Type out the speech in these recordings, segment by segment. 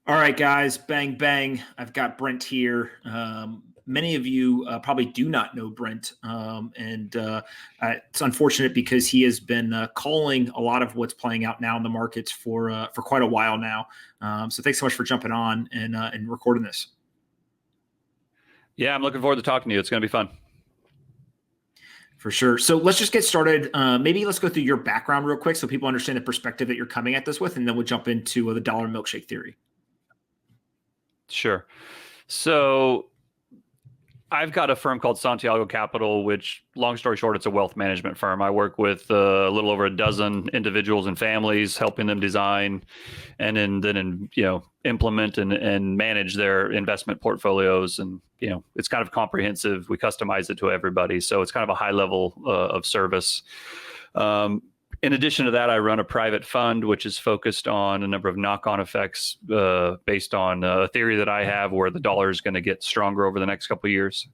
All right, guys, bang, bang. I've got Brent here. Many of you probably do not know Brent, and it's unfortunate because he has been calling a lot of what's playing out now in the markets for quite a while now. So thanks so much for jumping on and recording this. Yeah, I'm looking forward to talking to you. It's going to be fun. For sure. So let's just get started. Maybe let's go through your background real quick so people understand the perspective that you're coming at this with, and then we'll jump into the Dollar Milkshake Theory. Sure. So I've got a firm called Santiago Capital, which, long story short, it's a wealth management firm. I work with a little over a dozen individuals and families, helping them design and then implement and manage their investment portfolios. And it's kind of comprehensive. We customize it to everybody, so it's kind of a high level of service. In addition to that, I run a private fund, which is focused on a number of knock-on effects based on a theory that I have where the dollar is going to get stronger over the next couple of years.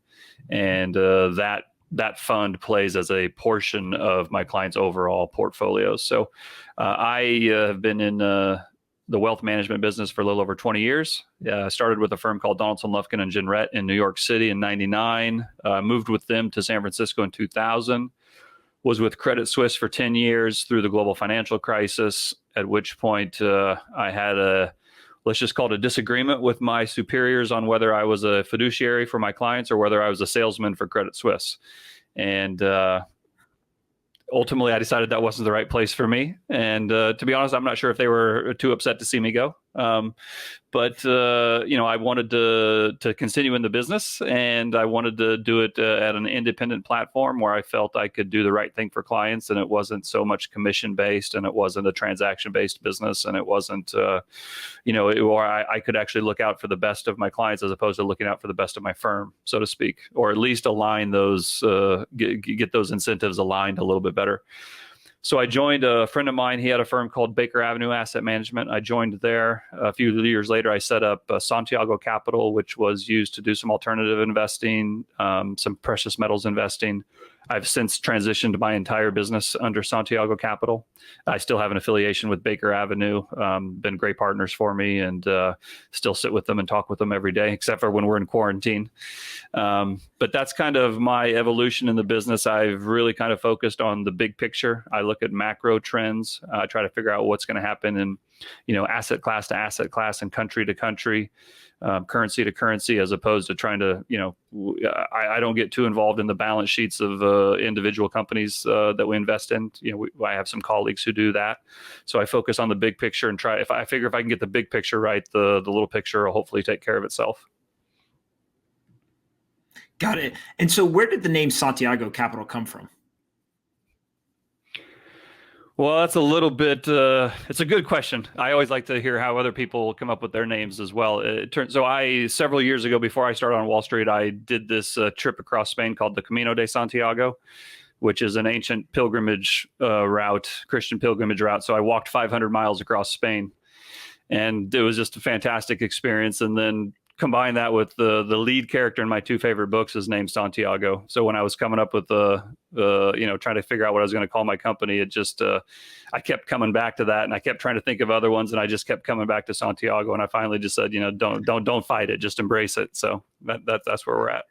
And that fund plays as a portion of my clients' overall portfolios. So I have been in the wealth management business for a little over 20 years. I started with a firm called Donaldson, Lufkin and Jenrette in New York City in 99. Moved with them to San Francisco in 2000. Was with Credit Suisse for 10 years through the global financial crisis, at which point I had let's just call it a disagreement with my superiors on whether I was a fiduciary for my clients or whether I was a salesman for Credit Suisse. And ultimately, I decided that wasn't the right place for me. And to be honest, I'm not sure if they were too upset to see me go. But I wanted to continue in the business, and I wanted to do it at an independent platform where I felt I could do the right thing for clients, and it wasn't so much commission based, and it wasn't a transaction based business, and it wasn't, or I could actually look out for the best of my clients as opposed to looking out for the best of my firm, so to speak, or at least align those, get those incentives aligned a little bit better. So I joined a friend of mine. He had a firm called Baker Avenue Asset Management. I joined there. A few years later, I set up Santiago Capital, which was used to do some alternative investing, some precious metals investing. I've since transitioned my entire business under Santiago Capital. I still have an affiliation with Baker Avenue, been great partners for me, and still sit with them and talk with them every day, except for when we're in quarantine. But that's kind of my evolution in the business. I've really kind of focused on the big picture. I look at macro trends, try to figure out what's going to happen in, asset class to asset class and country to country. Currency to currency, as opposed to trying to, I don't get too involved in the balance sheets of individual companies that we invest in. I have some colleagues who do that. So I focus on the big picture and if I can get the big picture right, the little picture will hopefully take care of itself. Got it. And so where did the name Santiago Capital come from? Well, that's a little bit, it's a good question. I always like to hear how other people come up with their names as well. Several years ago, before I started on Wall Street, I did this trip across Spain called the Camino de Santiago, which is an ancient pilgrimage route, Christian pilgrimage route. So I walked 500 miles across Spain, and it was just a fantastic experience. And then combine that with the lead character in my two favorite books is named Santiago. So when I was coming up with trying to figure out what I was going to call my company, it just, I kept coming back to that, and I kept trying to think of other ones, and I just kept coming back to Santiago. And I finally just said, don't fight it, just embrace it. So that's where we're at.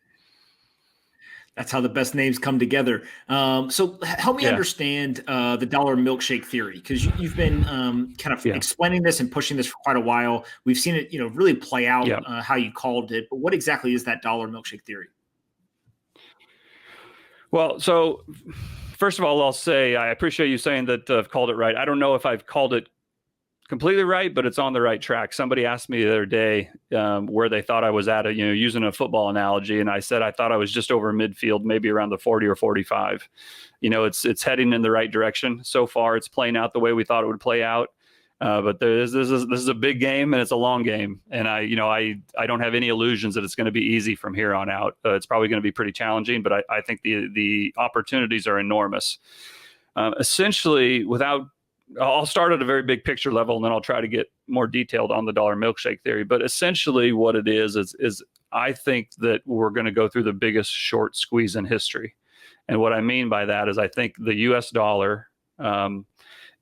That's how the best names come together. So help me understand the Dollar Milkshake Theory, because you've been kind of explaining this and pushing this for quite a while. We've seen it, really play out how you called it. But what exactly is that Dollar Milkshake Theory? Well, so first of all, I'll say I appreciate you saying that I've called it right. I don't know if I've called it completely right, but it's on the right track. Somebody asked me the other day where they thought I was at, using a football analogy. And I said, I thought I was just over midfield, maybe around the 40 or 45. It's heading in the right direction. So far, it's playing out the way we thought it would play out. But this is a big game, and it's a long game. And I don't have any illusions that it's going to be easy from here on out. It's probably going to be pretty challenging, but I think the opportunities are enormous. Essentially, I'll start at a very big picture level, and then I'll try to get more detailed on the Dollar Milkshake Theory. But essentially what it is I think that we're going to go through the biggest short squeeze in history. And what I mean by that is I think the U.S. dollar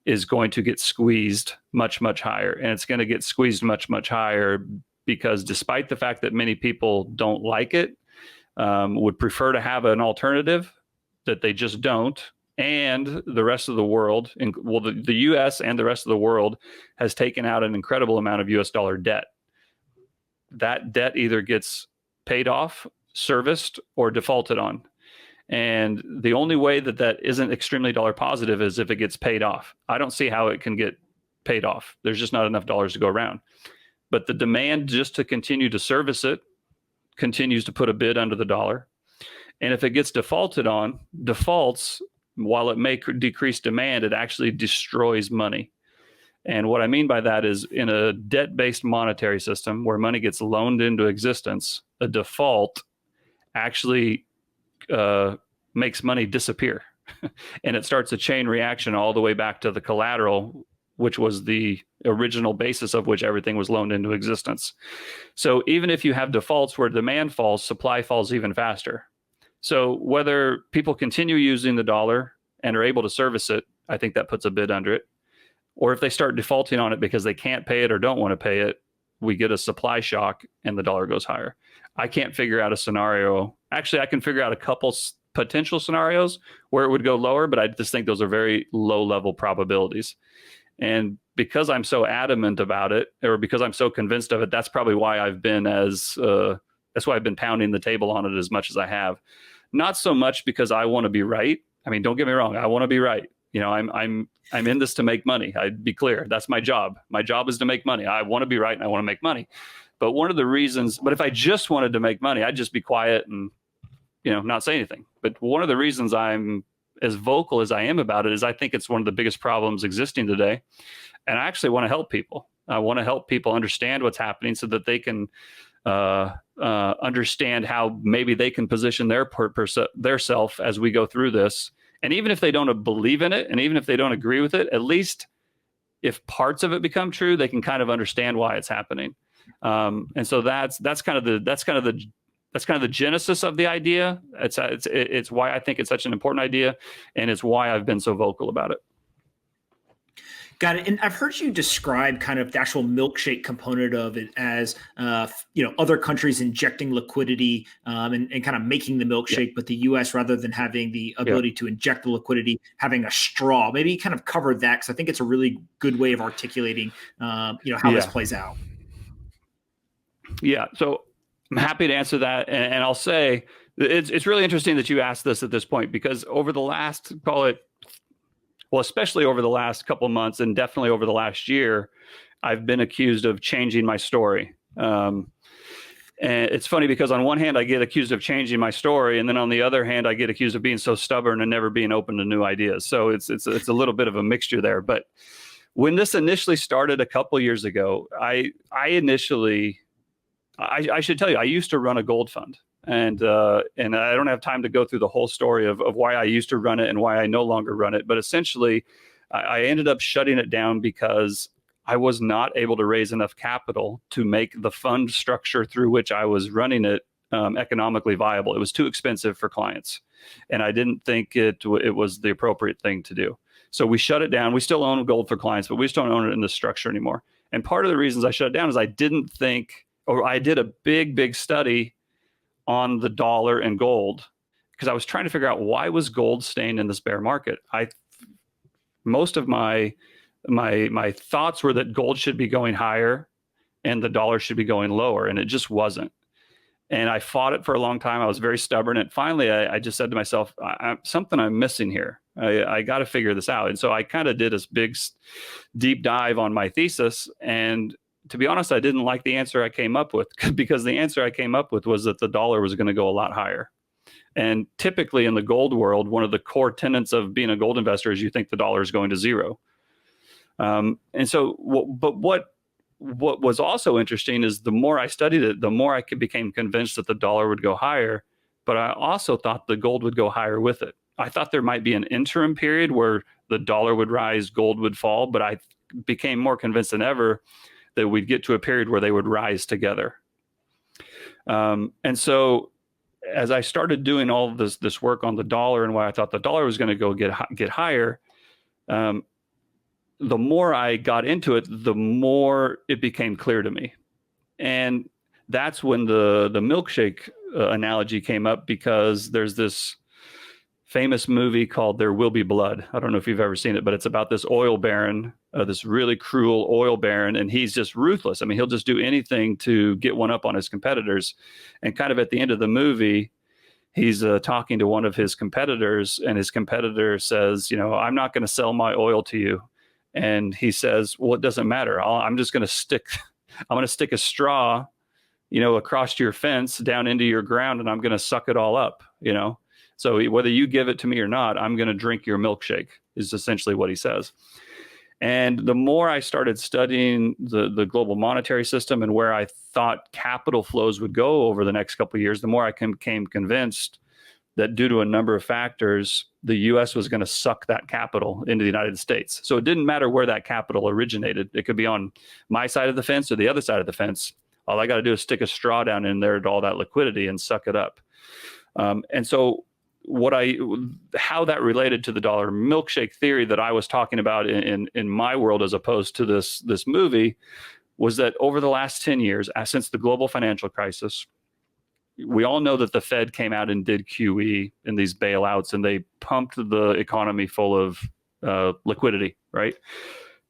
is going to get squeezed much, much higher. And it's going to get squeezed much, much higher because despite the fact that many people don't like it, would prefer to have an alternative, that they just don't. And the rest of the world, the U.S. and the rest of the world has taken out an incredible amount of U.S. dollar debt. That debt either gets paid off, serviced, or defaulted on. And the only way that isn't extremely dollar positive is if it gets paid off. I don't see how it can get paid off. There's just not enough dollars to go around. But the demand just to continue to service it continues to put a bid under the dollar. And if it gets defaulted on, defaults, while it may decrease demand, it actually destroys money. And what I mean by that is in a debt-based monetary system where money gets loaned into existence, a default actually makes money disappear. And it starts a chain reaction all the way back to the collateral, which was the original basis of which everything was loaned into existence. So even if you have defaults where demand falls, supply falls even faster. So whether people continue using the dollar and are able to service it, I think that puts a bid under it. Or if they start defaulting on it because they can't pay it or don't want to pay it, we get a supply shock and the dollar goes higher. I can't figure out a scenario. Actually, I can figure out a couple potential scenarios where it would go lower, but I just think those are very low level probabilities. And because I'm so adamant about it, or because I'm so convinced of it, that's probably why I've been that's why I've been pounding the table on it as much as I have. Not so much because I want to be right. I mean, don't get me wrong. I want to be right. You know, I'm in this to make money. I'd be clear. That's my job. My job is to make money. I want to be right and I want to make money. But one of the reasons, but if I just wanted to make money, I'd just be quiet and, you know, not say anything. But one of the reasons I'm as vocal as I am about it is I think it's one of the biggest problems existing today. And I actually want to help people. I want to help people understand what's happening so that they can understand how maybe they can position their self as we go through this. And even if they don't believe in it, and even if they don't agree with it, at least if parts of it become true, they can kind of understand why it's happening. And so that's kind of the genesis of the idea. It's why I think it's such an important idea, and it's why I've been so vocal about it. Got it. And I've heard you describe kind of the actual milkshake component of it as, other countries injecting liquidity and kind of making the milkshake, but the U.S., rather than having the ability to inject the liquidity, having a straw. Maybe kind of cover that, because I think it's a really good way of articulating, how this plays out. Yeah. So I'm happy to answer that. And I'll say it's really interesting that you asked this at this point, because over the last, especially over the last couple of months and definitely over the last year, I've been accused of changing my story. And it's funny because on one hand, I get accused of changing my story. And then on the other hand, I get accused of being so stubborn and never being open to new ideas. So it's a little bit of a mixture there. But when this initially started a couple of years ago, I should tell you, I used to run a gold fund. And I don't have time to go through the whole story of why I used to run it and why I no longer run it. But essentially, I ended up shutting it down because I was not able to raise enough capital to make the fund structure through which I was running it economically viable. It was too expensive for clients. And I didn't think it was the appropriate thing to do. So we shut it down. We still own gold for clients, but we just don't own it in this structure anymore. And part of the reasons I shut it down is I did a big study on the dollar and gold, because I was trying to figure out why was gold staying in this bear market. Most of my thoughts were that gold should be going higher and the dollar should be going lower, and it just wasn't. And I fought it for a long time. I was very stubborn, and finally I just said to myself, something I'm missing here. I got to figure this out. And so I kind of did this big deep dive on my thesis, and to be honest, I didn't like the answer I came up with, because the answer I came up with was that the dollar was going to go a lot higher. And typically in the gold world, one of the core tenets of being a gold investor is you think the dollar is going to zero. And so, but what was also interesting is the more I studied it, the more I became convinced that the dollar would go higher. But I also thought the gold would go higher with it. I thought there might be an interim period where the dollar would rise, gold would fall, but I became more convinced than ever that we'd get to a period where they would rise together. And so as I started doing all of this work on the dollar and why I thought the dollar was going to go get higher, the more I got into it, the more it became clear to me. And that's when the milkshake analogy came up, because there's this famous movie called There Will Be Blood. I don't know if you've ever seen it, but it's about this oil baron, this really cruel oil baron, and he's just ruthless. I mean, he'll just do anything to get one up on his competitors. And kind of at the end of the movie, he's talking to one of his competitors, and his competitor says, I'm not going to sell my oil to you. And he says, well, it doesn't matter. I'm going to stick a straw, across your fence down into your ground, and I'm going to suck it all up, So whether you give it to me or not, I'm going to drink your milkshake, is essentially what he says. And the more I started studying the global monetary system and where I thought capital flows would go over the next couple of years, the more I became convinced that due to a number of factors, the U.S. was going to suck that capital into the United States. So it didn't matter where that capital originated. It could be on my side of the fence or the other side of the fence. All I got to do is stick a straw down in there to all that liquidity and suck it up. And so how that related to the dollar milkshake theory that I was talking about in my world, as opposed to this movie, was that over the last 10 years, since the global financial crisis, we all know that the Fed came out and did QE in these bailouts, and they pumped the economy full of liquidity, right?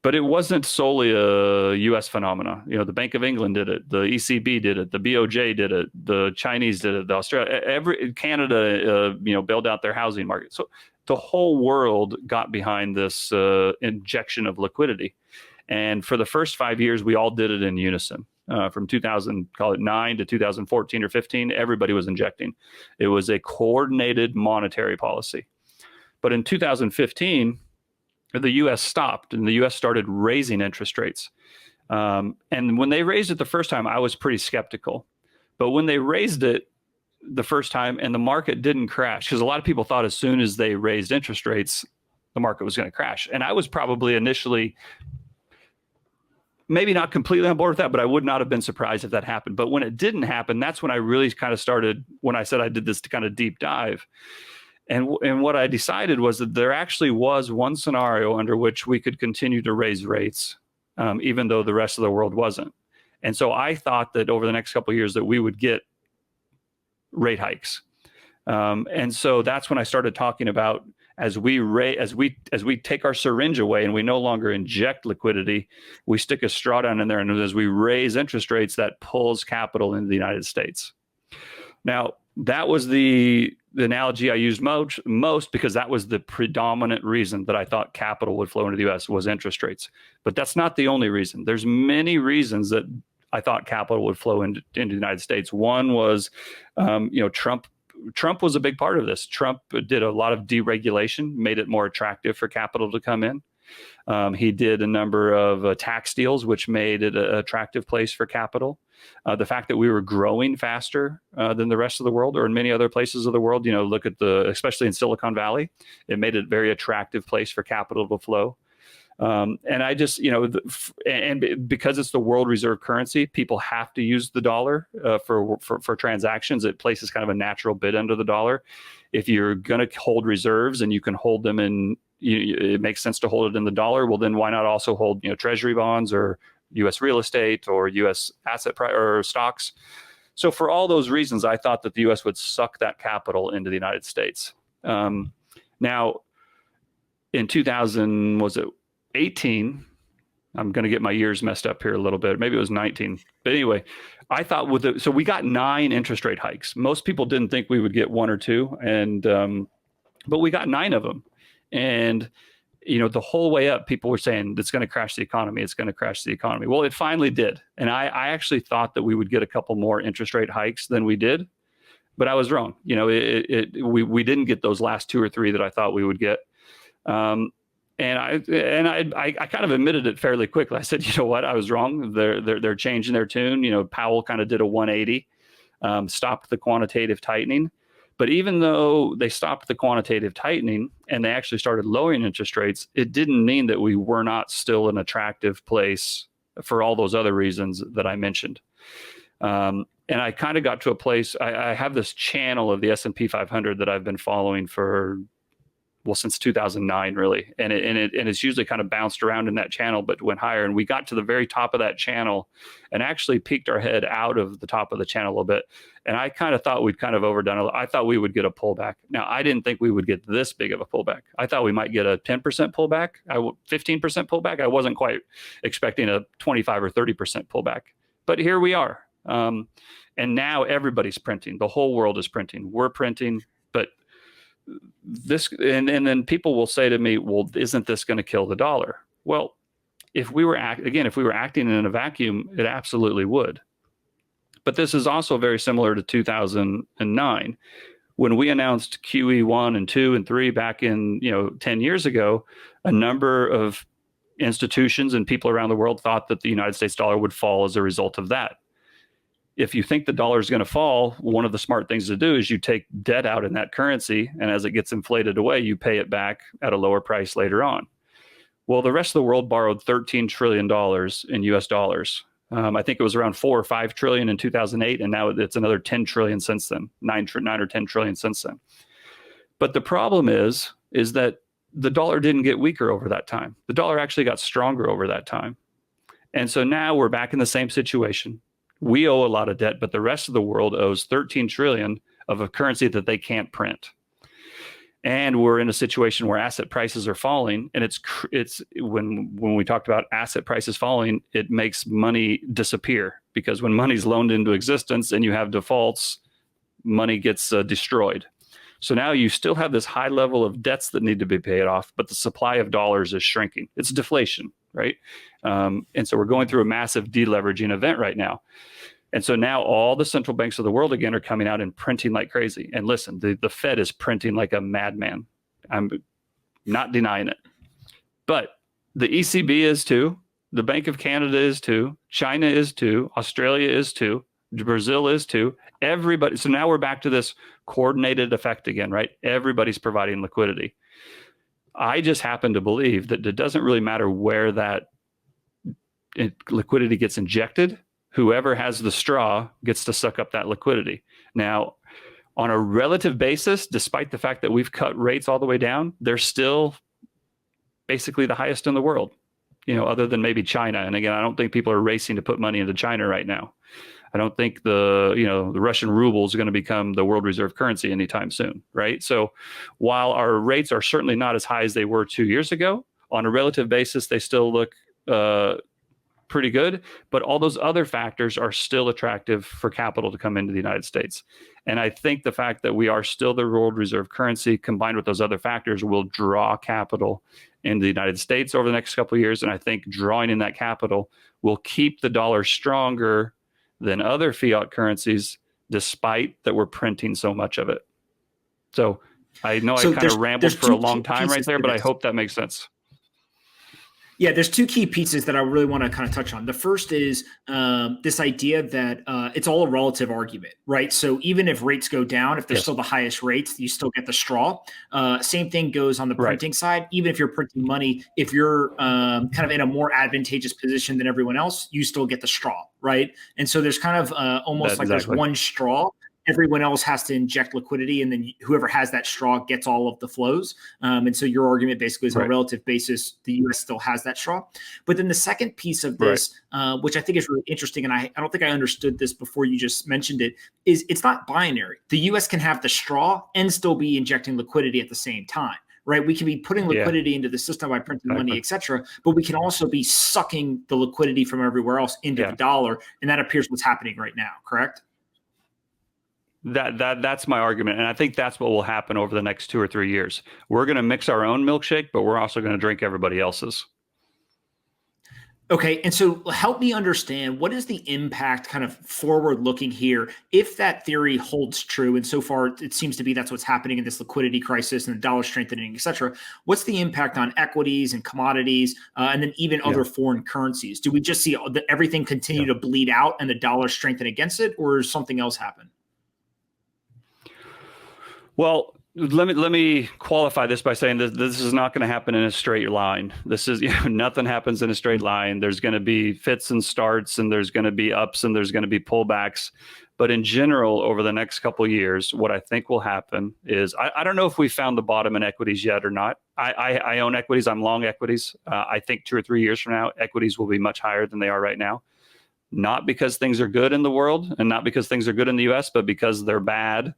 But it wasn't solely a U.S. phenomena. The Bank of England did it, the ECB did it, the BOJ did it, the Chinese did it, Canada, bailed out their housing market. So the whole world got behind this injection of liquidity, and for the first 5 years, we all did it in unison. From 2009 to 2014 or 15, everybody was injecting. It was a coordinated monetary policy. But in 2015, the U.S. stopped, and the U.S. started raising interest rates. And when they raised it the first time, I was pretty skeptical. But when they raised it the first time and the market didn't crash, because a lot of people thought as soon as they raised interest rates, the market was going to crash. And I was probably initially maybe not completely on board with that, but I would not have been surprised if that happened. But when it didn't happen, that's when I really kind of started, when I said I did this kind of deep dive. And what I decided was that there actually was one scenario under which we could continue to raise rates, even though the rest of the world wasn't. And so I thought that over the next couple of years that we would get rate hikes. And so that's when I started talking about, as we take our syringe away and we no longer inject liquidity, we stick a straw down in there, and as we raise interest rates, that pulls capital into the United States. Now, that was the analogy I used most because that was the predominant reason that I thought capital would flow into the U.S. was interest rates. But that's not the only reason. There's many reasons that I thought capital would flow into the United States. One was, Trump was a big part of this. Trump did a lot of deregulation, made it more attractive for capital to come in. He did a number of tax deals, which made it an attractive place for capital. The fact that we were growing faster than the rest of the world, or in many other places of the world, look at especially in Silicon Valley, it made it a very attractive place for capital to flow. And I just, and because it's the world reserve currency, people have to use the dollar for transactions. It places kind of a natural bid under the dollar. If you're going to hold reserves and you can hold them in, it makes sense to hold it in the dollar. Well, then why not also hold, treasury bonds or U.S. real estate or U.S. or stocks? So for all those reasons, I thought that the U.S. would suck that capital into the United States. Now, in 2018, I'm going to get my years messed up here a little bit. Maybe it was 19. But anyway, I thought so we got 9 interest rate hikes. Most people didn't think we would get 1 or 2, but we got 9 of them. And the whole way up, people were saying it's going to crash the economy. It's going to crash the economy. Well, it finally did. And I actually thought that we would get a couple more interest rate hikes than we did, but I was wrong. We didn't get those last 2 or 3 that I thought we would get. And I kind of admitted it fairly quickly. I said, you know what, I was wrong. They're changing their tune. Powell kind of did a 180, stopped the quantitative tightening. But even though they stopped the quantitative tightening and they actually started lowering interest rates, it didn't mean that we were not still an attractive place for all those other reasons that I mentioned. And I kind of got to a place, I have this channel of the S&P 500 that I've been following for since 2009, really. And it's usually kind of bounced around in that channel, but went higher. And we got to the very top of that channel and actually peeked our head out of the top of the channel a little bit. And I kind of thought we'd kind of overdone it. I thought we would get a pullback. Now, I didn't think we would get this big of a pullback. I thought we might get a 10% pullback, 15% pullback. I wasn't quite expecting a 25 or 30% pullback. But here we are. And now everybody's printing. The whole world is printing. We're printing. But this, and then people will say to me, well, isn't this going to kill the dollar? Well, if we were acting in a vacuum, it absolutely would. But this is also very similar to 2009. When we announced QE1 and 2 and 3 back in 10 years ago, a number of institutions and people around the world thought that the United States dollar would fall as a result of that. If you think the dollar is going to fall, one of the smart things to do is you take debt out in that currency, and as it gets inflated away, you pay it back at a lower price later on. Well, the rest of the world borrowed $13 trillion in US dollars. I think it was around 4 or 5 trillion in 2008, and now it's another 10 trillion since then, 9 or 10 trillion since then. But the problem is that the dollar didn't get weaker over that time. The dollar actually got stronger over that time. And so now we're back in the same situation. We owe a lot of debt, but the rest of the world owes 13 trillion of a currency that they can't print. And we're in a situation where asset prices are falling. And it's when we talked about asset prices falling, it makes money disappear, because when money's loaned into existence and you have defaults, money gets destroyed. So now you still have this high level of debts that need to be paid off, but the supply of dollars is shrinking. It's deflation, right? And so we're going through a massive deleveraging event right now. And so now all the central banks of the world again are coming out and printing like crazy. And listen, the Fed is printing like a madman. I'm not denying it. But the ECB is too. The Bank of Canada is too. China is too. Australia is too. Brazil is too. Everybody. So now we're back to this coordinated effect again, right? Everybody's providing liquidity. I just happen to believe that it doesn't really matter where that liquidity gets injected. Whoever has the straw gets to suck up that liquidity. Now, on a relative basis, despite the fact that we've cut rates all the way down, they're still basically the highest in the world, other than maybe China. And again, I don't think people are racing to put money into China right now. I don't think the Russian ruble is going to become the world reserve currency anytime soon, right? So while our rates are certainly not as high as they were 2 years ago, on a relative basis, they still look pretty good, but all those other factors are still attractive for capital to come into the United States. And I think the fact that we are still the world reserve currency combined with those other factors will draw capital into the United States over the next couple of years. And I think drawing in that capital will keep the dollar stronger than other fiat currencies, despite that we're printing so much of it. So I know I kind of rambled for a long time right there, but I hope that makes sense. Yeah, there's two key pieces that I really want to kind of touch on. The first is this idea that it's all a relative argument, right? So even if rates go down, if they're still the highest rates, you still get the straw. Same thing goes on the printing side. Even if you're printing money, if you're kind of in a more advantageous position than everyone else, you still get the straw, right? And so there's kind of almost like there's one straw. Everyone else has to inject liquidity, and then whoever has that straw gets all of the flows. And so your argument basically is on a relative basis, the U.S. still has that straw. But then the second piece of this, which I think is really interesting, and I don't think I understood this before you just mentioned it, is it's not binary. The U.S. can have the straw and still be injecting liquidity at the same time. Right, we can be putting liquidity into the system by printing money, et cetera, but we can also be sucking the liquidity from everywhere else into the dollar, and that appears what's happening right now. Correct? That's my argument, and I think that's what will happen over the next 2 or 3 years. We're going to mix our own milkshake, but we're also going to drink everybody else's. Okay, and so help me understand, what is the impact kind of forward looking here if that theory holds true? And so far, it seems to be that's what's happening in this liquidity crisis and the dollar strengthening, et cetera. What's the impact on equities and commodities and then even other foreign currencies? Do we just see everything continue to bleed out and the dollar strengthen against it, or does something else happen? Well, Let me qualify this by saying that this is not going to happen in a straight line. This is, nothing happens in a straight line. There's going to be fits and starts, and there's going to be ups, and there's going to be pullbacks. But in general, over the next couple of years, what I think will happen is I don't know if we found the bottom in equities yet or not. I own equities. I'm long equities. I think 2 or 3 years from now, equities will be much higher than they are right now. Not because things are good in the world and not because things are good in the US, but because they're bad.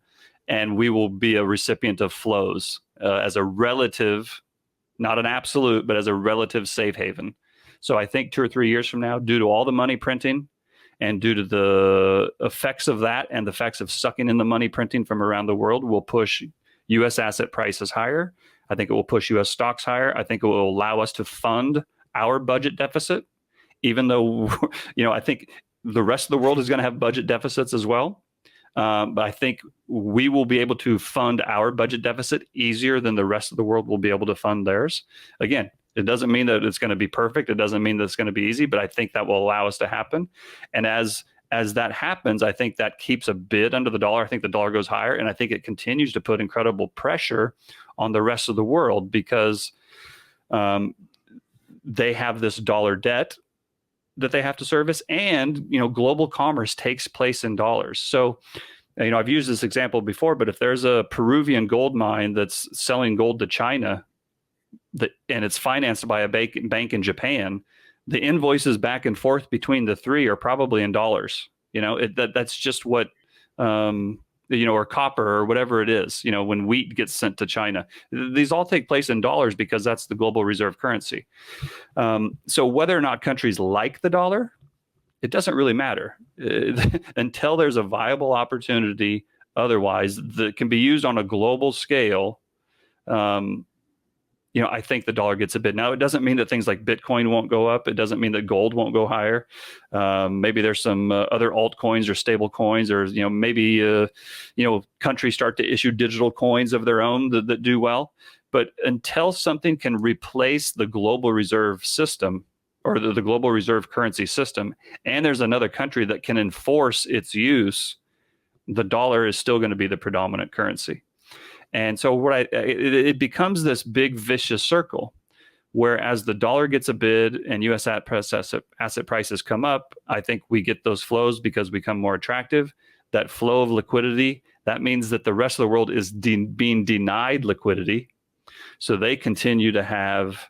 And we will be a recipient of flows as a relative, not an absolute, but as a relative safe haven. So I think 2 or 3 years from now, due to all the money printing and due to the effects of that and the effects of sucking in the money printing from around the world, will push U.S. asset prices higher. I think it will push U.S. stocks higher. I think it will allow us to fund our budget deficit, even though, I think the rest of the world is going to have budget deficits as well. But I think we will be able to fund our budget deficit easier than the rest of the world will be able to fund theirs. Again, it doesn't mean that it's going to be perfect. It doesn't mean that it's going to be easy, but I think that will allow us to happen. And as that happens, I think that keeps a bid under the dollar. I think the dollar goes higher, and I think it continues to put incredible pressure on the rest of the world because they have this dollar debt that they have to service, and global commerce takes place in dollars. So I've used this example before, but if there's a Peruvian gold mine that's selling gold to China and it's financed by a bank in Japan, the invoices back and forth between the three are probably in dollars. That's just what or copper or whatever it is, when wheat gets sent to China. These all take place in dollars because that's the global reserve currency. So whether or not countries like the dollar, it doesn't really matter until there's a viable opportunity otherwise that can be used on a global scale. I think the dollar gets a bid. Now, it doesn't mean that things like Bitcoin won't go up. It doesn't mean that gold won't go higher. Maybe there's some other altcoins or stable coins, or maybe countries start to issue digital coins of their own that do well. But until something can replace the global reserve system or the global reserve currency system, and there's another country that can enforce its use, the dollar is still going to be the predominant currency. And so it becomes this big vicious circle, where as the dollar gets a bid and U.S. asset prices come up, I think we get those flows because we become more attractive. That flow of liquidity, that means that the rest of the world is being denied liquidity. So they continue to have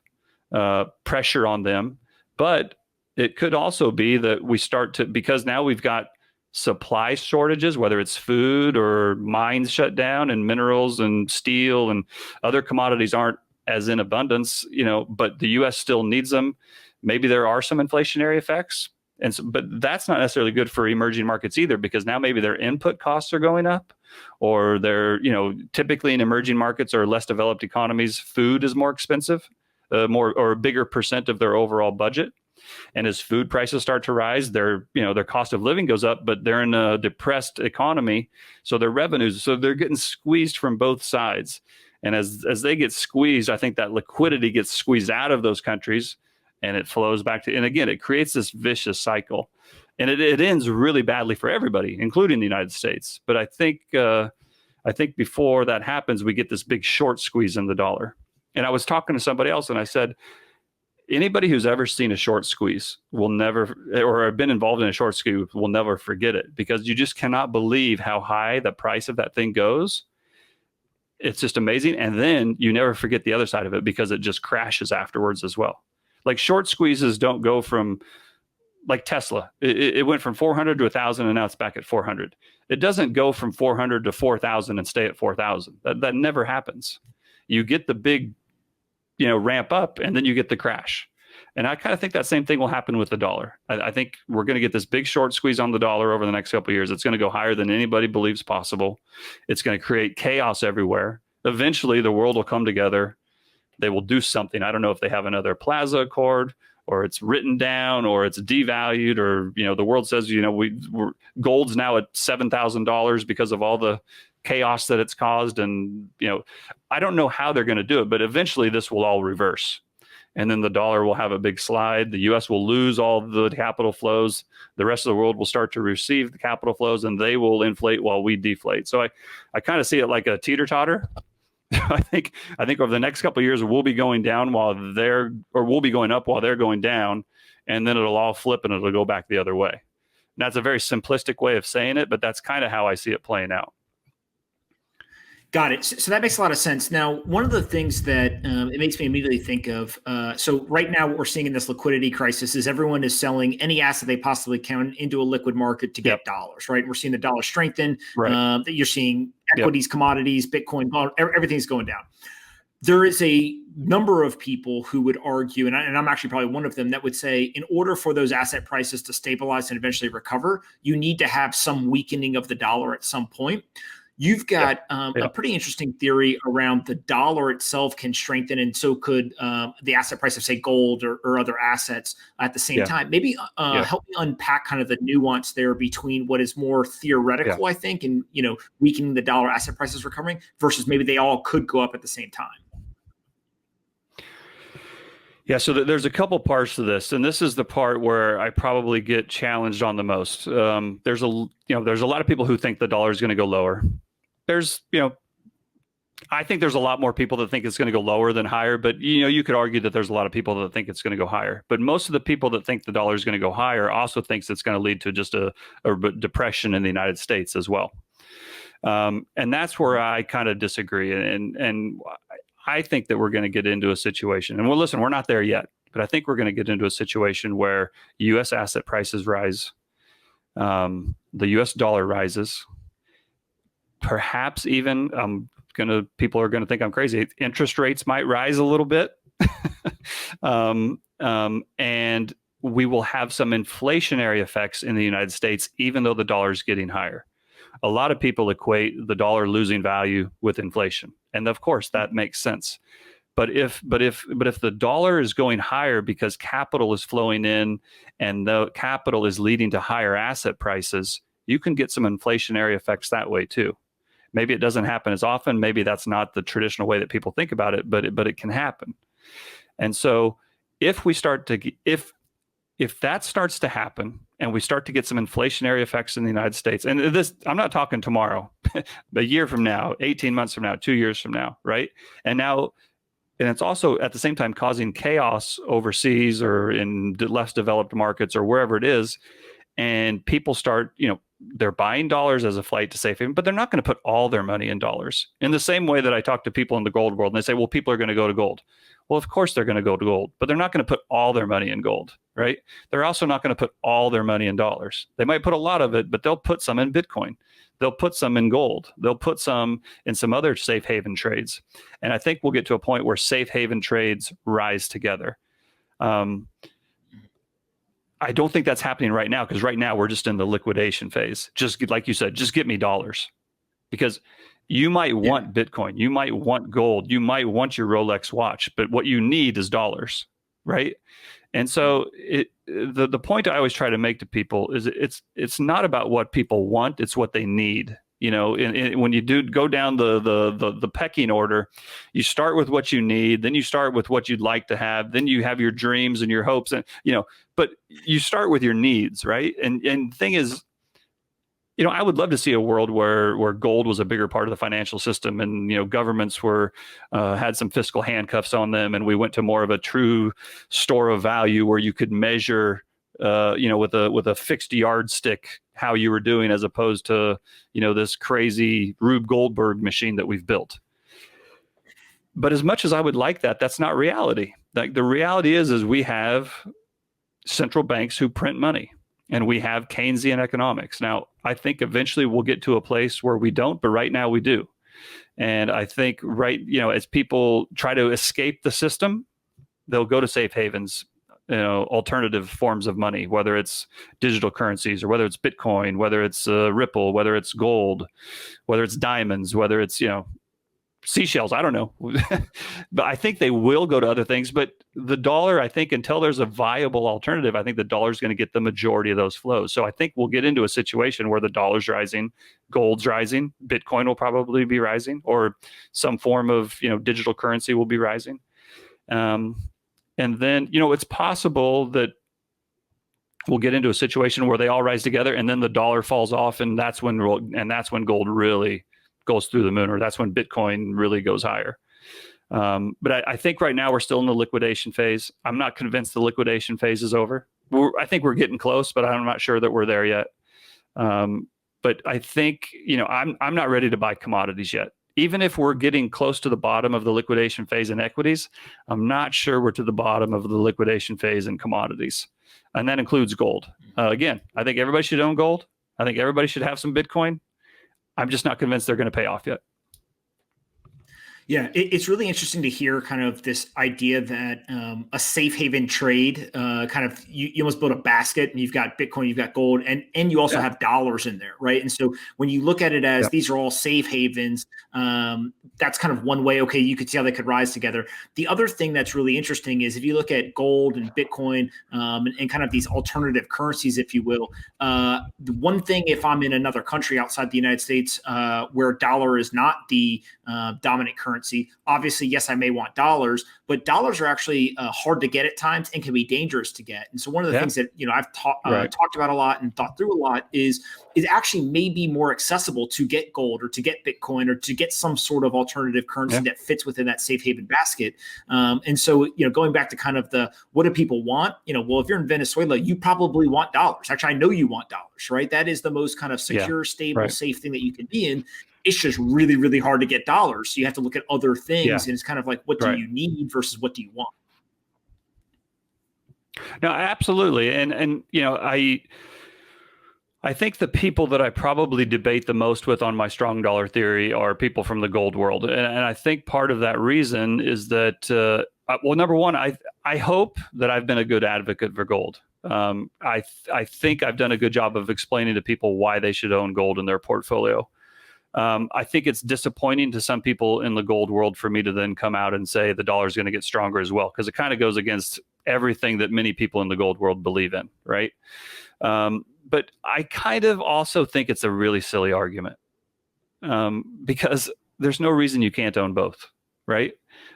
pressure on them. But it could also be that we start to, because now we've got supply shortages, whether it's food or mines shut down and minerals and steel and other commodities aren't as in abundance, but the U.S. still needs them. Maybe there are some inflationary effects. But that's not necessarily good for emerging markets either, because now maybe their input costs are going up, or they're, typically in emerging markets or less developed economies, food is more expensive, more or a bigger percent of their overall budget. And as food prices start to rise, their cost of living goes up, but they're in a depressed economy. So their revenues, so they're getting squeezed from both sides. And as they get squeezed, I think that liquidity gets squeezed out of those countries and it flows back to, and again, it creates this vicious cycle. And it ends really badly for everybody, including the United States. But I think before that happens, we get this big short squeeze in the dollar. And I was talking to somebody else and I said, anybody who's ever seen a short squeeze will never, or been involved in a short squeeze, will never forget it, because you just cannot believe how high the price of that thing goes. It's just amazing. And then you never forget the other side of it, because it just crashes afterwards as well. Like short squeezes don't go from, like Tesla, it went from 400 to 1,000 and now it's back at 400. It doesn't go from 400 to 4,000 and stay at 4,000. That never happens. You get the big ramp up, and then you get the crash. And I kind of think that same thing will happen with the dollar. I think we're going to get this big short squeeze on the dollar over the next couple of years. It's going to go higher than anybody believes possible. It's going to create chaos everywhere. Eventually, the world will come together. They will do something. I don't know if they have another Plaza Accord, or it's written down, or it's devalued, or the world says gold's now at $7,000 because of all the chaos that it's caused. And I don't know how they're going to do it, but eventually this will all reverse, and then the dollar will have a big slide. The U.S. will lose all the capital flows. The rest of the world will start to receive the capital flows, and they will inflate while we deflate. So I kind of see it like a teeter-totter. I think over the next couple of years we'll be going down we'll be going up while they're going down, and then it'll all flip and it'll go back the other way. And that's a very simplistic way of saying it, but that's kind of how I see it playing out. Got it. So that makes a lot of sense. Now, one of the things that it makes me immediately think of, so right now what we're seeing in this liquidity crisis is everyone is selling any asset they possibly can into a liquid market to get dollars, right? We're seeing the dollar strengthen. Right. You're seeing equities, commodities, Bitcoin, everything's going down. There is a number of people who would argue, and I'm actually probably one of them, that would say in order for those asset prices to stabilize and eventually recover, you need to have some weakening of the dollar at some point. You've got a pretty interesting theory around the dollar itself can strengthen, and so could the asset price of, say, gold or other assets at the same time. Maybe help me unpack kind of the nuance there between what is more theoretical, I think, and weakening the dollar, asset prices recovering, versus maybe they all could go up at the same time. Yeah, so there's a couple parts to this, and this is the part where I probably get challenged on the most. There's a lot of people who think the dollar is going to go lower. I think there's a lot more people that think it's going to go lower than higher, but you could argue that there's a lot of people that think it's going to go higher. But most of the people that think the dollar is going to go higher also thinks it's going to lead to just a depression in the United States as well. And that's where I kind of disagree. And I think that we're going to get into a situation, and listen, we're not there yet, but I think we're going to get into a situation where U.S. asset prices rise, the U.S. dollar rises, perhaps even people are going to think I'm crazy. Interest rates might rise a little bit, and we will have some inflationary effects in the United States, even though the dollar is getting higher. A lot of people equate the dollar losing value with inflation, and of course that makes sense. But if the dollar is going higher because capital is flowing in, and the capital is leading to higher asset prices, you can get some inflationary effects that way too. Maybe it doesn't happen as often. Maybe that's not the traditional way that people think about it, but it can happen. And so if that starts to happen and we start to get some inflationary effects in the United States, and this, I'm not talking tomorrow, a year from now, 18 months from now, 2 years from now, right? And it's also at the same time causing chaos overseas or in less developed markets or wherever it is. And people start, they're buying dollars as a flight to safe haven, but they're not going to put all their money in dollars. In the same way that I talk to people in the gold world and they say, well, people are going to go to gold. Well, of course they're going to go to gold, but they're not going to put all their money in gold, right? They're also not going to put all their money in dollars. They might put a lot of it, but they'll put some in Bitcoin. They'll put some in gold. They'll put some in some other safe haven trades. And I think we'll get to a point where safe haven trades rise together. I don't think that's happening right now, because right now we're just in the liquidation phase. Just like you said, just get me dollars, because you might want Bitcoin, you might want gold, you might want your Rolex watch, but what you need is dollars, right? And so the point I always try to make to people is it's not about what people want, it's what they need. When you go down the pecking order, you start with what you need, then you start with what you'd like to have, then you have your dreams and your hopes, and but you start with your needs, right? And the thing is, I would love to see a world where gold was a bigger part of the financial system, and governments had some fiscal handcuffs on them, and we went to more of a true store of value where you could measure with a fixed yardstick how you were doing, as opposed to this crazy Rube Goldberg machine that we've built. But as much as I would like that, that's not reality. Like, the reality is we have central banks who print money, and we have Keynesian economics. Now, I think eventually we'll get to a place where we don't, but right now we do. And I think as people try to escape the system, they'll go to safe havens, alternative forms of money, whether it's digital currencies or whether it's Bitcoin, whether it's Ripple, whether it's gold, whether it's diamonds, whether it's, seashells. I don't know. But I think they will go to other things. But the dollar, I think, until there's a viable alternative, I think the dollar is going to get the majority of those flows. So I think we'll get into a situation where the dollar's rising, gold's rising, Bitcoin will probably be rising, or some form of, digital currency will be rising. And then, it's possible that we'll get into a situation where they all rise together, and then the dollar falls off, and that's when gold really goes through the moon, or that's when Bitcoin really goes higher. But I think right now we're still in the liquidation phase. I'm not convinced the liquidation phase is over. I think we're getting close, but I'm not sure that we're there yet. But I think, I'm not ready to buy commodities yet. Even if we're getting close to the bottom of the liquidation phase in equities, I'm not sure we're to the bottom of the liquidation phase in commodities. And that includes gold. Again, I think everybody should own gold. I think everybody should have some Bitcoin. I'm just not convinced they're going to pay off yet. Yeah, it's really interesting to hear kind of this idea that a safe haven trade, kind of you almost build a basket and you've got Bitcoin, you've got gold, and you also have dollars in there, right? And so when you look at it as these are all safe havens, that's kind of one way. Okay, you could see how they could rise together. The other thing that's really interesting is if you look at gold and Bitcoin and kind of these alternative currencies, if you will, the one thing if I'm in another country outside the United States where dollar is not the dominant currency, obviously, yes, I may want dollars, but dollars are actually hard to get at times and can be dangerous to get. And so one of the things that I've talked about a lot and thought through a lot is actually may be more accessible to get gold or to get Bitcoin or to get some sort of alternative currency that fits within that safe haven basket. And so going back to kind of the what do people want? Well, if you're in Venezuela, you probably want dollars. Actually, I know you want dollars, right? That is the most kind of secure, stable, safe thing that you can be in. It's just really, really hard to get dollars. So you have to look at other things. And it's kind of like, what do you need versus what do you want? No, absolutely. And I think the people that I probably debate the most with on my strong dollar theory are people from the gold world. And I think part of that reason is that, well, number one, I hope that I've been a good advocate for gold. I think I've done a good job of explaining to people why they should own gold in their portfolio. I think it's disappointing to some people in the gold world for me to then come out and say the dollar is going to get stronger as well, because it kind of goes against everything that many people in the gold world believe in, right? But I kind of also think it's a really silly argument because there's no reason you can't own both, right?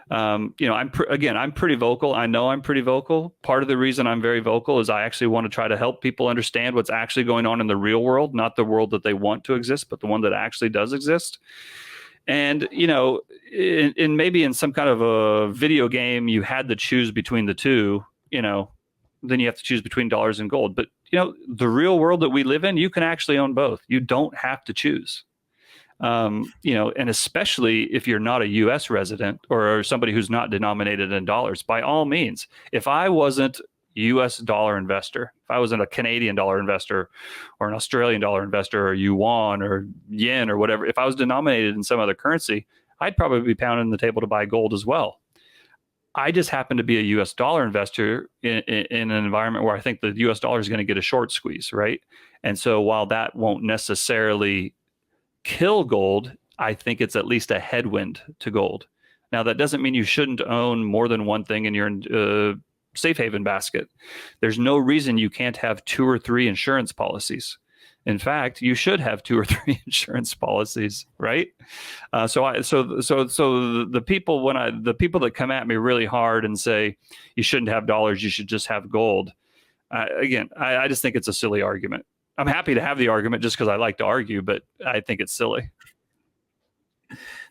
I'm pretty vocal. I know I'm pretty vocal. Part of the reason I'm very vocal is I actually want to try to help people understand what's actually going on in the real world, not the world that they want to exist, but the one that actually does exist. And, in maybe in some kind of a video game, you had to choose between the two, then you have to choose between dollars and gold. But, the real world that we live in, you can actually own both. You don't have to choose. And especially if you're not a U.S. resident or somebody who's not denominated in dollars, by all means, if I wasn't U.S. dollar investor, if I wasn't a Canadian dollar investor or an Australian dollar investor or yuan or yen or whatever, if I was denominated in some other currency, I'd probably be pounding the table to buy gold as well. I just happen to be a U.S. dollar investor in an environment where I think the U.S. dollar is going to get a short squeeze, right? And so while that won't necessarily kill gold, I think it's at least a headwind to gold. Now, that doesn't mean you shouldn't own more than one thing in your safe haven basket. There's no reason you can't have 2 or 3 insurance policies. In fact, you should have 2 or 3 insurance policies, right? So the people that come at me really hard and say you shouldn't have dollars, you should just have gold. I just think it's a silly argument. I'm happy to have the argument just because I like to argue, but I think it's silly.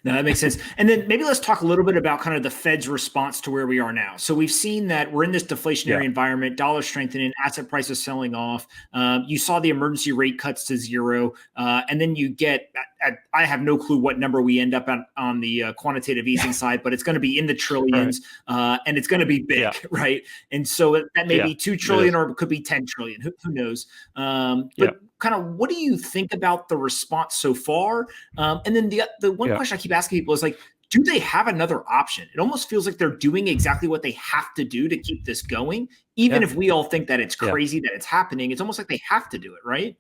No, that makes sense. And then maybe let's talk a little bit about kind of the Fed's response to where we are now. So we've seen that we're in this deflationary environment, dollar strengthening, asset prices selling off. You saw the emergency rate cuts to 0. And then you get, I have no clue what number we end up on the quantitative easing side, but it's going to be in the trillions and it's going to be big, right? And so that may be 2 trillion or it could be 10 trillion. Who knows? But kind of what do you think about the response so far? And then the one question I keep asking people is like, do they have another option? It almost feels like they're doing exactly what they have to do to keep this going. Even if we all think that it's crazy that it's happening, it's almost like they have to do it, right?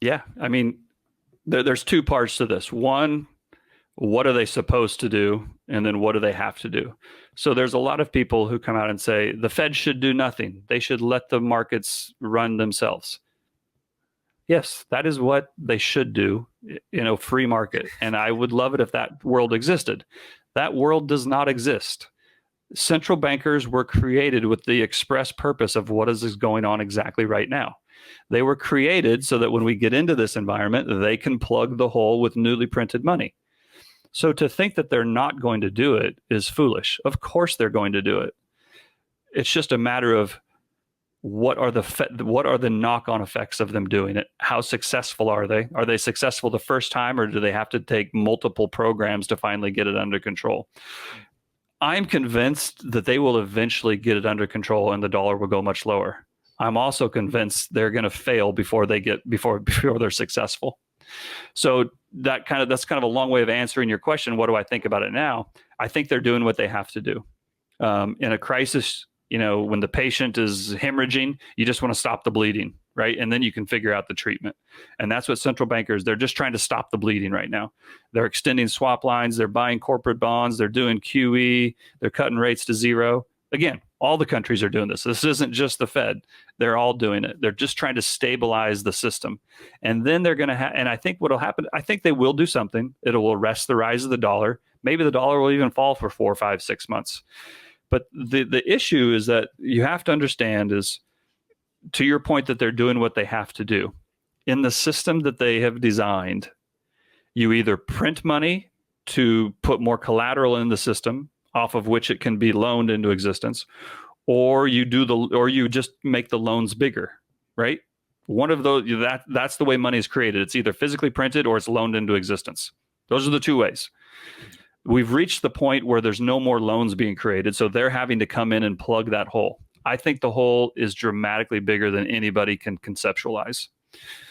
Yeah. I mean, there's 2 parts to this. One, what are they supposed to do? And then what do they have to do? So there's a lot of people who come out and say the Fed should do nothing. They should let the markets run themselves. Yes, that is what they should do in a free market. And I would love it if that world existed. That world does not exist. Central bankers were created with the express purpose of what is going on exactly right now. They were created so that when we get into this environment, they can plug the hole with newly printed money. So to think that they're not going to do it is foolish. Of course they're going to do it. It's just a matter of what are the knock-on effects of them doing it? How successful are they? Are they successful the first time, or do they have to take multiple programs to finally get it under control? I'm convinced that they will eventually get it under control and the dollar will go much lower. I'm also convinced they're going to fail before they're successful. So that's kind of a long way of answering your question. What do I think about it now? I think they're doing what they have to do. In a crisis, when the patient is hemorrhaging, you just want to stop the bleeding, right? And then you can figure out the treatment. And that's what central bankers, they're just trying to stop the bleeding right now. They're extending swap lines, they're buying corporate bonds, they're doing QE, they're cutting rates to zero. Again, all the countries are doing this. This isn't just the Fed. They're all doing it. They're just trying to stabilize the system. And then they're going to and I think what will happen, I think they will do something. It will arrest the rise of the dollar. Maybe the dollar will even fall for 4, 5, 6 months. But the issue is that you have to understand is, to your point, that they're doing what they have to do. In the system that they have designed, you either print money to put more collateral in the system, off of which it can be loaned into existence, or you just make the loans bigger, right? One of those, that's the way money is created. It's either physically printed or it's loaned into existence. Those are the two ways. We've reached the point where there's no more loans being created, so they're having to come in and plug that hole. I think the hole is dramatically bigger than anybody can conceptualize.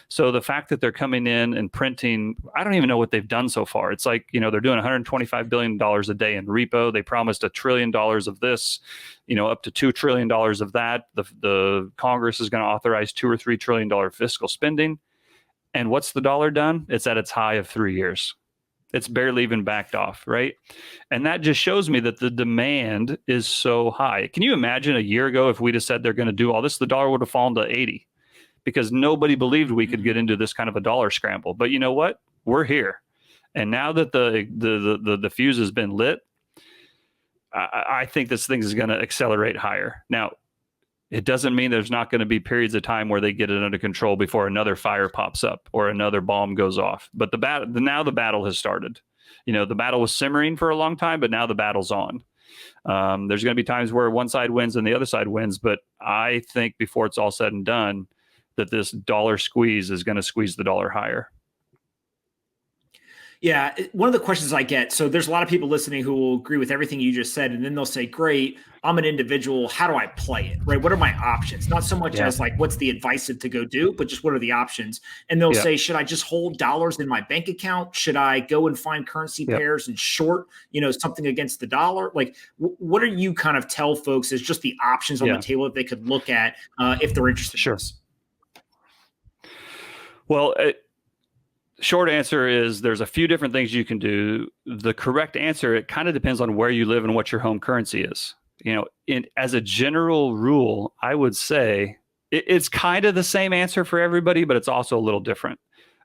So the fact that they're coming in and printing, I don't even know what they've done so far. It's like, they're doing $125 billion a day in repo. They promised $1 trillion of this, up to $2 trillion of that. The Congress is going to authorize $2 or $3 trillion fiscal spending. And what's the dollar done? It's at its high of 3 years. It's barely even backed off, right? And that just shows me that the demand is so high. Can you imagine a year ago if we'd have said they're going to do all this, the dollar would have fallen to 80 because nobody believed we could get into this kind of a dollar scramble. But you know what? We're here. And now that the fuse has been lit, I think this thing is going to accelerate higher. Now, it doesn't mean there's not going to be periods of time where they get it under control before another fire pops up or another bomb goes off. But now the battle has started. The battle was simmering for a long time, but now the battle's on. There's going to be times where one side wins and the other side wins. But I think before it's all said and done, that this dollar squeeze is going to squeeze the dollar higher. Yeah, one of the questions I get, so there's a lot of people listening who will agree with everything you just said, and then they'll say, great, I'm an individual, how do I play it, right? What are my options? Not so much as like, what's the advice to go do, but just what are the options? And they'll say, should I just hold dollars in my bank account? Should I go and find currency pairs and short, something against the dollar? Like, what do you kind of tell folks as just the options on the table that they could look at if they're interested in this? Well, short answer is there's a few different things you can do. The correct answer, it kind of depends on where you live and what your home currency is. As a general rule, I would say it's kind of the same answer for everybody, but it's also a little different.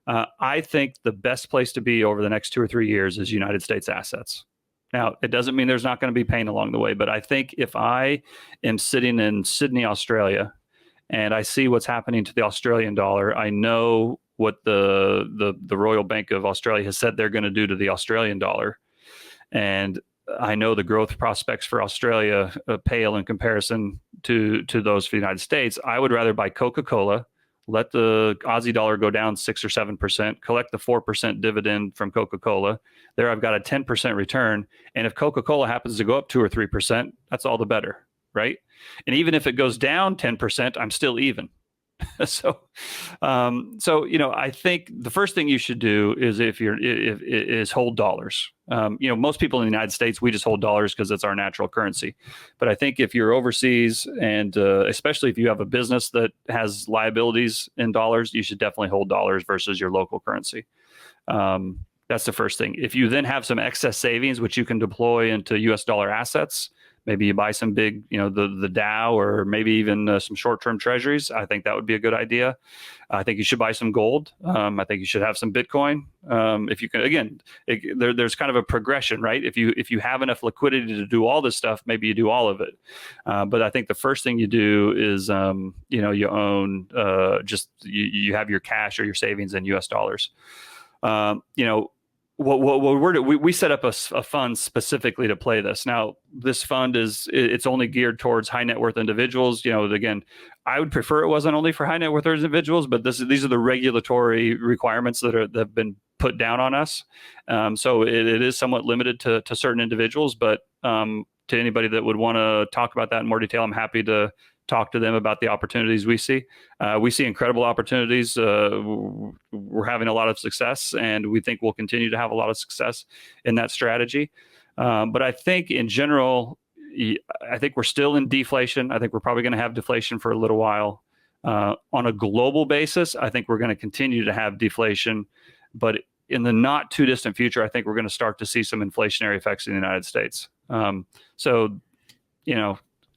I think the best place to be over the next 2 or 3 years is United States assets. Now, it doesn't mean there's not going to be pain along the way, but I think if I am sitting in Sydney, Australia, and I see what's happening to the Australian dollar, I know what the Royal Bank of Australia has said they're going to do to the Australian dollar. And I know the growth prospects for Australia pale in comparison to those for the United States. I would rather buy Coca-Cola, let the Aussie dollar go down 6 or 7%, collect the 4% dividend from Coca-Cola. There I've got a 10% return. And if Coca-Cola happens to go up 2 or 3%, that's all the better, right? And even if it goes down 10%, I'm still even. So I think the first thing you should do is is hold dollars. Most people in the United States, we just hold dollars because it's our natural currency. But I think if you're overseas and especially if you have a business that has liabilities in dollars, you should definitely hold dollars versus your local currency. That's the first thing. If you then have some excess savings, which you can deploy into US dollar assets, maybe you buy some big, the Dow, or maybe even some short-term treasuries. I think that would be a good idea. I think you should buy some gold. I think you should have some Bitcoin. If you can, again, there's kind of a progression, right? If you have enough liquidity to do all this stuff, maybe you do all of it. But I think the first thing you do is, you own you have your cash or your savings in U.S. dollars. We set up a fund specifically to play this. Now, this fund it's only geared towards high net worth individuals. Again, I would prefer it wasn't only for high net worth individuals, but these are the regulatory requirements that have been put down on us. So it is somewhat limited to certain individuals, but to anybody that would want to talk about that in more detail, I'm happy to talk to them about the opportunities we see. We see incredible opportunities. We're having a lot of success, and we think we'll continue to have a lot of success in that strategy. But I think in general, I think we're still in deflation. I think we're probably going to have deflation for a little while. On a global basis, I think we're going to continue to have deflation. But in the not too distant future, I think we're going to start to see some inflationary effects in the United States.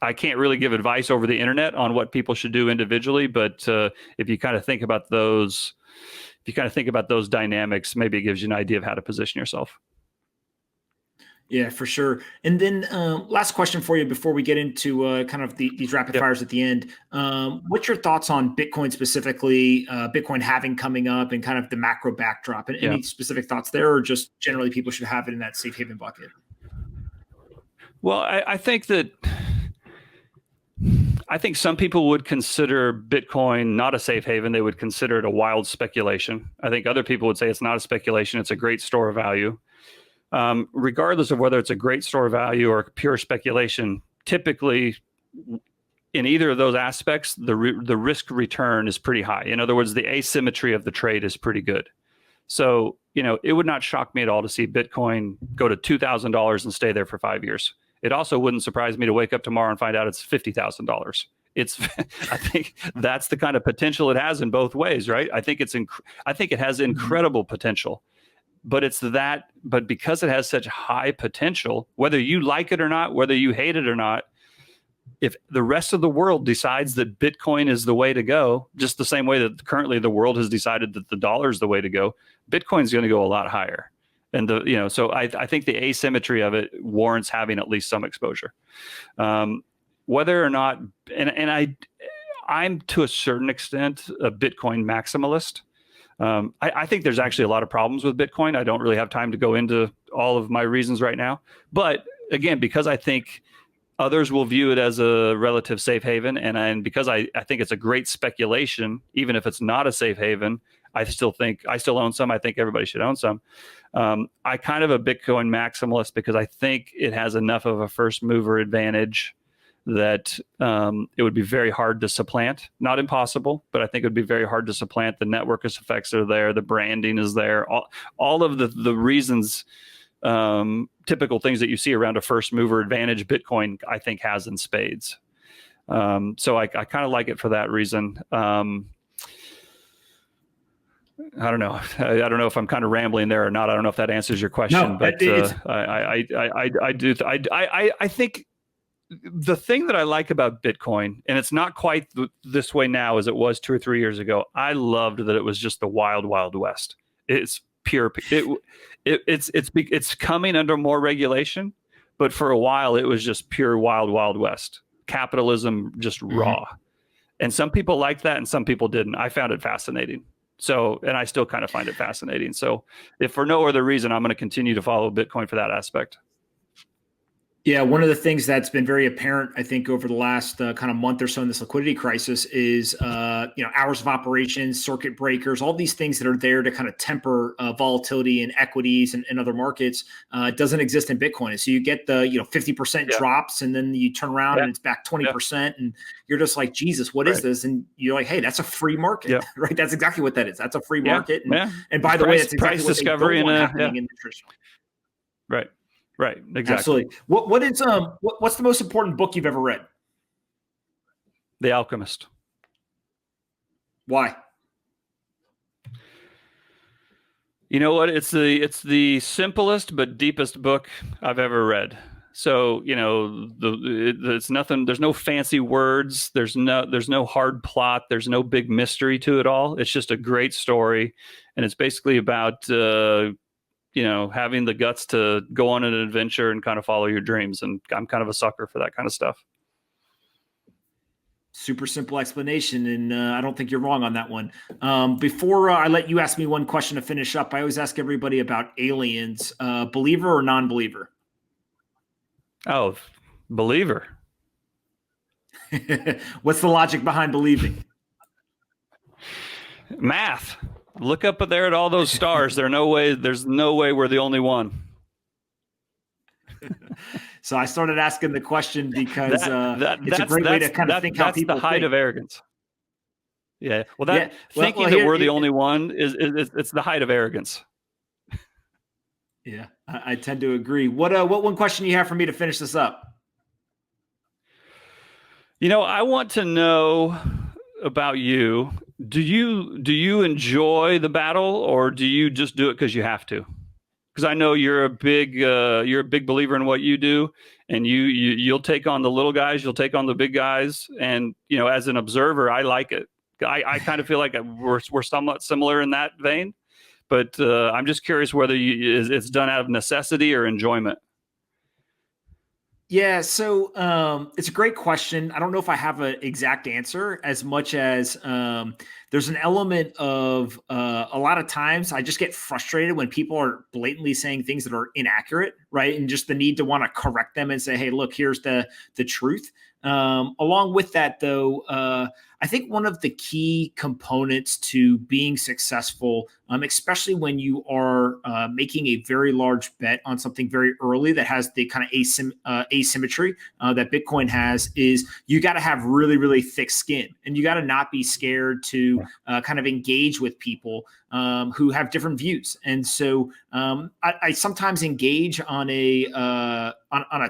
I can't really give advice over the internet on what people should do individually, but if you kind of think about those dynamics, maybe it gives you an idea of how to position yourself. Yeah, for sure. And then last question for you before we get into kind of these rapid fires at the end. What's your thoughts on Bitcoin specifically, Bitcoin halving coming up, and kind of the macro backdrop? And any specific thoughts there, or just generally people should have it in that safe haven bucket? Well, I think some people would consider Bitcoin not a safe haven. They would consider it a wild speculation. I think other people would say it's not a speculation. It's a great store of value. Regardless of whether it's a great store of value or pure speculation, typically in either of those aspects, the risk return is pretty high. In other words, the asymmetry of the trade is pretty good. So, it would not shock me at all to see Bitcoin go to $2,000 and stay there for 5 years. It also wouldn't surprise me to wake up tomorrow and find out it's $50,000. I think that's the kind of potential it has in both ways, right? I think it has incredible potential, but because it has such high potential, whether you like it or not, whether you hate it or not, if the rest of the world decides that Bitcoin is the way to go, just the same way that currently the world has decided that the dollar is the way to go, Bitcoin's going to go a lot higher. And so I think the asymmetry of it warrants having at least some exposure. Whether or not, and I'm to a certain extent a Bitcoin maximalist. I think there's actually a lot of problems with Bitcoin. I don't really have time to go into all of my reasons right now. But again, because I think others will view it as a relative safe haven, and because I think it's a great speculation, even if it's not a safe haven, I still own some. I think everybody should own some. I kind of a Bitcoin maximalist because I think it has enough of a first mover advantage that it would be very hard to supplant. Not impossible, but I think it would be very hard to supplant. The network effects are there. The branding is there. All of the reasons, typical things that you see around a first mover advantage, Bitcoin, I think, has in spades. So I kind of like it for that reason. I don't know. I don't know if I'm kind of rambling there or not. I don't know if that answers your question, but I do. I think the thing that I like about Bitcoin, and it's not quite this way now as it was 2 or 3 years ago. I loved that it was just the wild, wild west. It's pure. It's coming under more regulation, but for a while it was just pure wild, wild west. Capitalism, just raw. And some people liked that, and some people didn't. I found it fascinating. So, and I still kind of find it fascinating. So if for no other reason, I'm going to continue to follow Bitcoin for that aspect. Yeah, one of the things that's been very apparent, I think, over the last kind of month or so in this liquidity crisis is, hours of operations, circuit breakers, all these things that are there to kind of temper volatility in equities and other markets doesn't exist in Bitcoin. And so you get the 50% drops, and then you turn around and it's back 20%, and you're just like, Jesus, what is this? And you're like, hey, that's a free market, right? That's exactly what that is. That's a free market. And by the way, that's exactly what discovery they don't want happening in the traditional. Right. Right. Exactly. Absolutely. What's the most important book you've ever read? The Alchemist. Why? You know what? It's the simplest but deepest book I've ever read. So, it's nothing, there's no fancy words. There's no hard plot. There's no big mystery to it all. It's just a great story. And it's basically about, having the guts to go on an adventure and kind of follow your dreams. And I'm kind of a sucker for that kind of stuff. Super simple explanation, and I don't think you're wrong on that one. Before I let you ask me one question to finish up, I always ask everybody about aliens. Believer or non-believer? Oh, believer. What's the logic behind believing? Math. Look up there at all those stars. There's no way we're the only one. So I started asking the question because it's a great way to kind of think how people think. That's the height of arrogance. Yeah. Well, thinking that we're the only one it's the height of arrogance. Yeah, I tend to agree. What one question you have for me to finish this up? I want to know about you. Do you enjoy the battle, or do you just do it because you have to? Because I know you're a big believer in what you do, and you'll take on the little guys, you'll take on the big guys, and as an observer, I like it. I kind of feel like we're somewhat similar in that vein, but I'm just curious whether it's done out of necessity or enjoyment. Yeah, so it's a great question. I don't know if I have an exact answer, as much as there's an element of a lot of times I just get frustrated when people are blatantly saying things that are inaccurate, right? And just the need to want to correct them and say, hey, look, here's the truth. Along with that, though, I think one of the key components to being successful, especially when you are making a very large bet on something very early that has the kind of asymmetry that Bitcoin has, is you got to have really, really thick skin, and you got to not be scared to kind of engage with people who have different views. And so I sometimes engage on a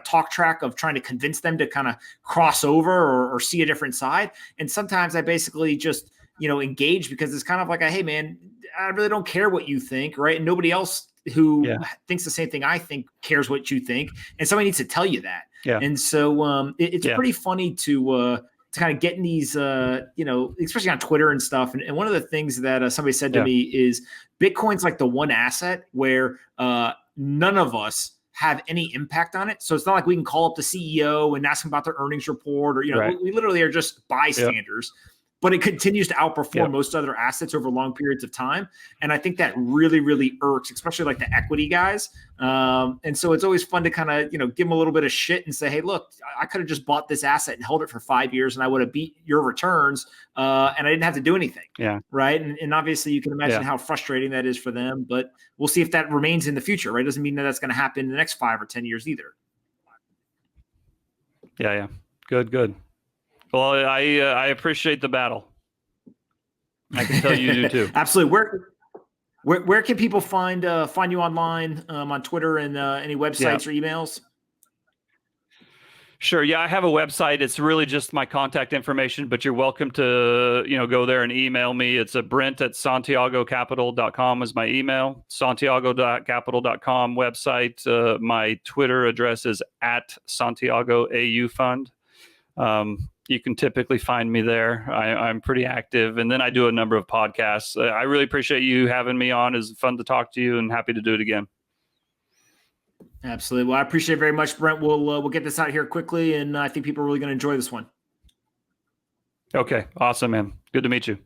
talk track of trying to convince them to kind of cross over or see a different side. And sometimes I basically just, engage because it's kind of like, hey man, I really don't care what you think. Right. And nobody else who thinks the same thing I think cares what you think. And somebody needs to tell you that. Yeah. And so it's pretty funny to kind of get in these, especially on Twitter and stuff. And one of the things that somebody said to me is Bitcoin's like the one asset where none of us have any impact on it. So it's not like we can call up the CEO and ask him about their earnings report, or, we literally are just bystanders, but it continues to outperform most other assets over long periods of time. And I think that really, really irks, especially like the equity guys. And so it's always fun to kind of, give them a little bit of shit and say, hey, look, I could have just bought this asset and held it for 5 years and I would have beat your returns. And I didn't have to do anything. Yeah. Right. And obviously you can imagine how frustrating that is for them, but we'll see if that remains in the future, right? Doesn't mean that that's going to happen in the next 5 or 10 years either. Yeah. Good. Well, I appreciate the battle. I can tell you do too. Absolutely. Where can people find you online, on Twitter, and any websites or emails? Sure. Yeah, I have a website. It's really just my contact information, but you're welcome to, go there and email me. It's Brent@SantiagoCapital.com is my email. Santiago.capital.com website. My Twitter address is @SantiagoAUFund. You can typically find me there. I'm pretty active. And then I do a number of podcasts. I really appreciate you having me on. It's fun to talk to you, and happy to do it again. Absolutely. Well, I appreciate it very much, Brent. We'll get this out here quickly, and I think people are really going to enjoy this one. Okay. Awesome, man. Good to meet you.